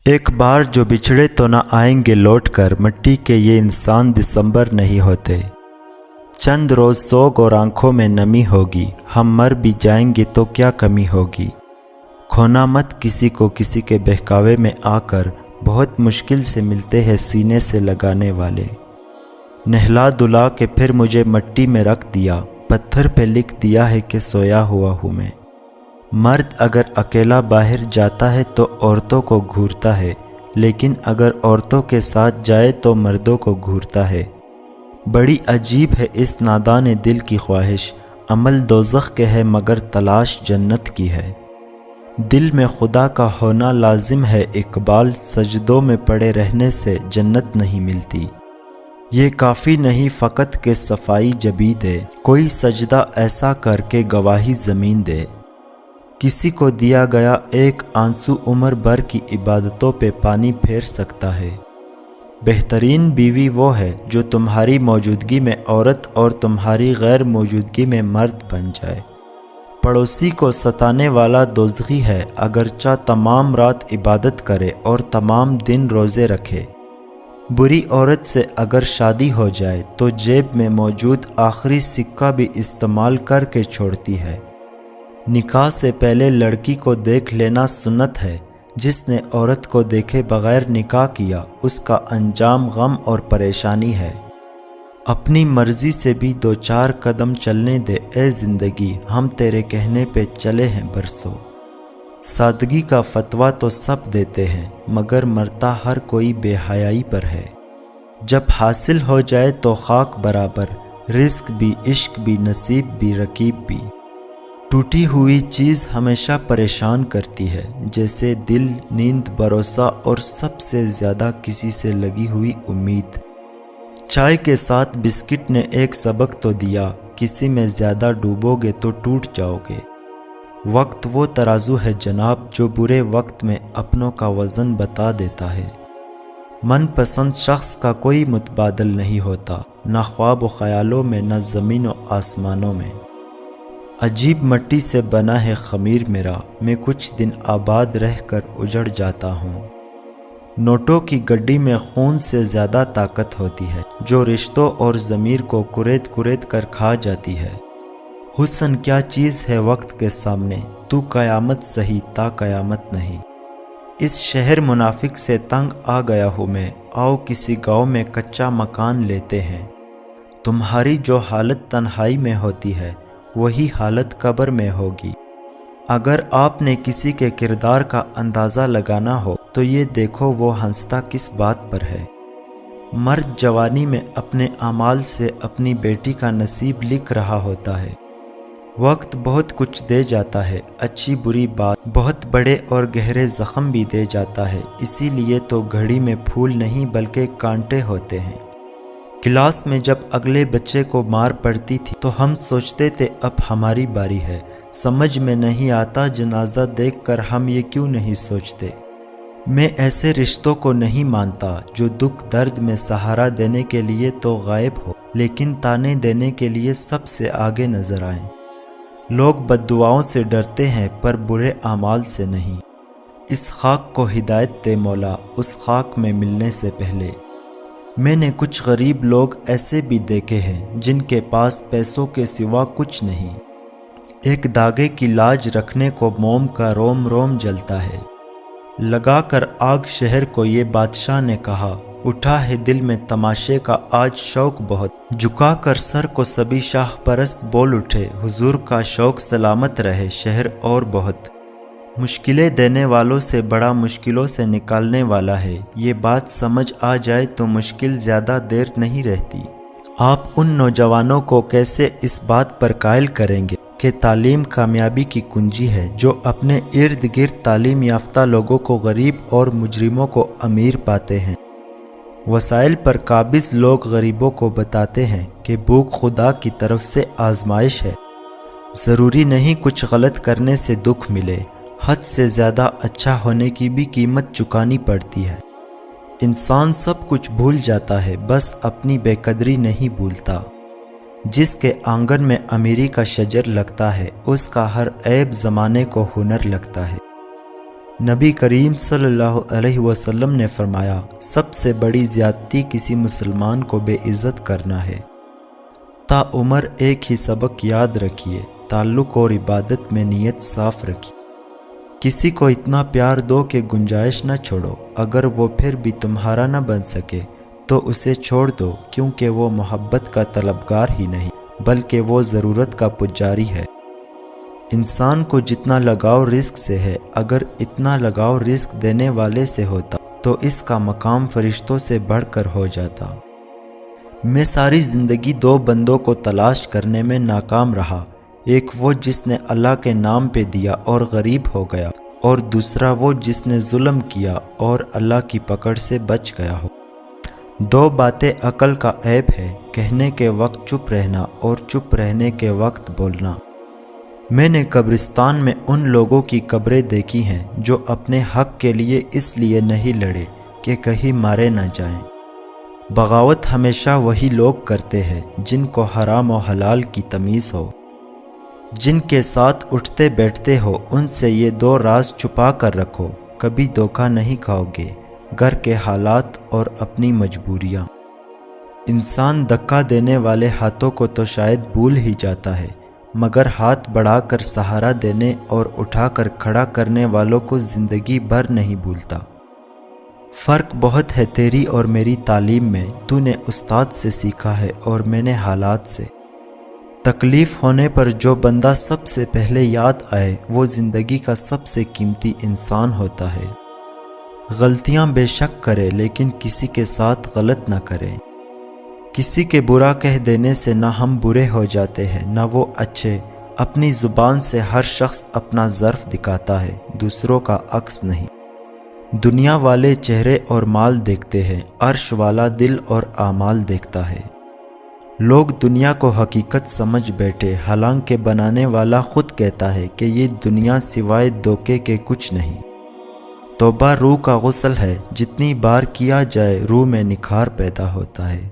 ایک بار جو بچھڑے تو نہ آئیں گے لوٹ کر، مٹی کے یہ انسان دسمبر نہیں ہوتے۔ چند روز سوگ اور آنکھوں میں نمی ہوگی، ہم مر بھی جائیں گے تو کیا کمی ہوگی۔ کھونا مت کسی کو کسی کے بہکاوے میں آ کر، بہت مشکل سے ملتے ہیں سینے سے لگانے والے۔ نہلا دھلا کے پھر مجھے مٹی میں رکھ دیا، پتھر پہ لکھ دیا ہے کہ سویا ہوا ہوں میں۔ مرد اگر اکیلا باہر جاتا ہے تو عورتوں کو گھورتا ہے، لیکن اگر عورتوں کے ساتھ جائے تو مردوں کو گھورتا ہے۔ بڑی عجیب ہے اس نادان دل کی خواہش، عمل دوزخ کے ہے مگر تلاش جنت کی ہے۔ دل میں خدا کا ہونا لازم ہے اقبال، سجدوں میں پڑے رہنے سے جنت نہیں ملتی۔ یہ کافی نہیں فقط کہ صفائی جبی دے، کوئی سجدہ ایسا کر کے گواہی زمین دے۔ کسی کو دیا گیا ایک آنسو عمر بھر کی عبادتوں پہ پانی پھیر سکتا ہے۔ بہترین بیوی وہ ہے جو تمہاری موجودگی میں عورت اور تمہاری غیر موجودگی میں مرد بن جائے۔ پڑوسی کو ستانے والا دوزخی ہے اگرچہ تمام رات عبادت کرے اور تمام دن روزے رکھے۔ بری عورت سے اگر شادی ہو جائے تو جیب میں موجود آخری سکہ بھی استعمال کر کے چھوڑتی ہے۔ نکاح سے پہلے لڑکی کو دیکھ لینا سنت ہے، جس نے عورت کو دیکھے بغیر نکاح کیا اس کا انجام غم اور پریشانی ہے۔ اپنی مرضی سے بھی دو چار قدم چلنے دے اے زندگی، ہم تیرے کہنے پہ چلے ہیں برسوں۔ سادگی کا فتویٰ تو سب دیتے ہیں مگر مرتا ہر کوئی بے حیائی پر ہے۔ جب حاصل ہو جائے تو خاک برابر، رزق بھی عشق بھی نصیب بھی رکیب بھی۔ ٹوٹی ہوئی چیز ہمیشہ پریشان کرتی ہے، جیسے دل، نیند، بھروسہ اور سب سے زیادہ کسی سے لگی ہوئی امید۔ چائے کے ساتھ بسکٹ نے ایک سبق تو دیا، کسی میں زیادہ ڈوبو گے تو ٹوٹ جاؤ گے۔ وقت وہ ترازو ہے جناب جو برے وقت میں اپنوں کا وزن بتا دیتا ہے۔ من پسند شخص کا کوئی متبادل نہیں ہوتا، نہ خواب و خیالوں میں نہ زمین و آسمانوں میں۔ عجیب مٹی سے بنا ہے خمیر میرا، میں کچھ دن آباد رہ کر اجڑ جاتا ہوں۔ نوٹوں کی گڈی میں خون سے زیادہ طاقت ہوتی ہے جو رشتوں اور ضمیر کو کرید کرید کر کھا جاتی ہے۔ حسن کیا چیز ہے وقت کے سامنے، تو قیامت سہی تا قیامت نہیں۔ اس شہر منافق سے تنگ آ گیا ہوں میں، آؤ کسی گاؤں میں کچا مکان لیتے ہیں۔ تمہاری جو حالت تنہائی میں ہوتی ہے وہی حالت قبر میں ہوگی۔ اگر آپ نے کسی کے کردار کا اندازہ لگانا ہو تو یہ دیکھو وہ ہنستا کس بات پر ہے۔ مرد جوانی میں اپنے اعمال سے اپنی بیٹی کا نصیب لکھ رہا ہوتا ہے۔ وقت بہت کچھ دے جاتا ہے، اچھی بری بات، بہت بڑے اور گہرے زخم بھی دے جاتا ہے، اسی لیے تو گھڑی میں پھول نہیں بلکہ کانٹے ہوتے ہیں۔ کلاس میں جب اگلے بچے کو مار پڑتی تھی تو ہم سوچتے تھے اب ہماری باری ہے، سمجھ میں نہیں آتا جنازہ دیکھ کر ہم یہ کیوں نہیں سوچتے۔ میں ایسے رشتوں کو نہیں مانتا جو دکھ درد میں سہارا دینے کے لیے تو غائب ہو لیکن تانے دینے کے لیے سب سے آگے نظر آئیں۔ لوگ بد دعاؤں سے ڈرتے ہیں پر برے اعمال سے نہیں۔ اس خاک کو ہدایت دے مولا اس خاک میں ملنے سے پہلے۔ میں نے کچھ غریب لوگ ایسے بھی دیکھے ہیں جن کے پاس پیسوں کے سوا کچھ نہیں۔ ایک داغے کی لاج رکھنے کو موم کا روم روم جلتا ہے۔ لگا کر آگ شہر کو یہ بادشاہ نے کہا، اٹھا ہے دل میں تماشے کا آج شوق بہت۔ جھکا کر سر کو سبھی شاہ پرست بول اٹھے، حضور کا شوق سلامت رہے شہر اور بہت۔ مشکلیں دینے والوں سے بڑا مشکلوں سے نکالنے والا ہے، یہ بات سمجھ آ جائے تو مشکل زیادہ دیر نہیں رہتی۔ آپ ان نوجوانوں کو کیسے اس بات پر قائل کریں گے کہ تعلیم کامیابی کی کنجی ہے جو اپنے ارد گرد تعلیم یافتہ لوگوں کو غریب اور مجرموں کو امیر پاتے ہیں۔ وسائل پر قابض لوگ غریبوں کو بتاتے ہیں کہ بھوک خدا کی طرف سے آزمائش ہے، ضروری نہیں کچھ غلط کرنے سے دکھ ملے، حد سے زیادہ اچھا ہونے کی بھی قیمت چکانی پڑتی ہے۔ انسان سب کچھ بھول جاتا ہے بس اپنی بے قدری نہیں بھولتا۔ جس کے آنگن میں امیری کا شجر لگتا ہے اس کا ہر عیب زمانے کو ہنر لگتا ہے۔ نبی کریم صلی اللہ علیہ وسلم نے فرمایا، سب سے بڑی زیادتی کسی مسلمان کو بے عزت کرنا ہے۔ تا عمر ایک ہی سبق یاد رکھیے، تعلق اور عبادت میں نیت صاف رکھیے۔ کسی کو اتنا پیار دو کہ گنجائش نہ چھوڑو، اگر وہ پھر بھی تمہارا نہ بن سکے تو اسے چھوڑ دو، کیونکہ وہ محبت کا طلبگار ہی نہیں بلکہ وہ ضرورت کا پجاری ہے۔ انسان کو جتنا لگاؤ رزق سے ہے، اگر اتنا لگاؤ رزق دینے والے سے ہوتا تو اس کا مقام فرشتوں سے بڑھ کر ہو جاتا۔ میں ساری زندگی دو بندوں کو تلاش کرنے میں ناکام رہا، ایک وہ جس نے اللہ کے نام پہ دیا اور غریب ہو گیا، اور دوسرا وہ جس نے ظلم کیا اور اللہ کی پکڑ سے بچ گیا ہو۔ دو باتیں عقل کا عیب ہے، کہنے کے وقت چپ رہنا اور چپ رہنے کے وقت بولنا۔ میں نے قبرستان میں ان لوگوں کی قبریں دیکھی ہیں جو اپنے حق کے لیے اس لیے نہیں لڑے کہ کہیں مارے نہ جائیں۔ بغاوت ہمیشہ وہی لوگ کرتے ہیں جن کو حرام و حلال کی تمیز ہو۔ جن کے ساتھ اٹھتے بیٹھتے ہو ان سے یہ دو راز چھپا کر رکھو، کبھی دھوکہ نہیں کھاؤ گے، گھر کے حالات اور اپنی مجبوریاں۔ انسان دھکا دینے والے ہاتھوں کو تو شاید بھول ہی جاتا ہے، مگر ہاتھ بڑھا کر سہارا دینے اور اٹھا کر کھڑا کرنے والوں کو زندگی بھر نہیں بھولتا۔ فرق بہت ہے تیری اور میری تعلیم میں، تو نے استاد سے سیکھا ہے اور میں نے حالات سے۔ تکلیف ہونے پر جو بندہ سب سے پہلے یاد آئے وہ زندگی کا سب سے قیمتی انسان ہوتا ہے۔ غلطیاں بے شک کرے لیکن کسی کے ساتھ غلط نہ کرے۔ کسی کے برا کہہ دینے سے نہ ہم برے ہو جاتے ہیں نہ وہ اچھے۔ اپنی زبان سے ہر شخص اپنا ظرف دکھاتا ہے، دوسروں کا عکس نہیں۔ دنیا والے چہرے اور مال دیکھتے ہیں، عرش والا دل اور اعمال دیکھتا ہے۔ لوگ دنیا کو حقیقت سمجھ بیٹھے، حالانکہ بنانے والا خود کہتا ہے کہ یہ دنیا سوائے دھوکے کے کچھ نہیں۔ توبہ روح کا غسل ہے، جتنی بار کیا جائے روح میں نکھار پیدا ہوتا ہے۔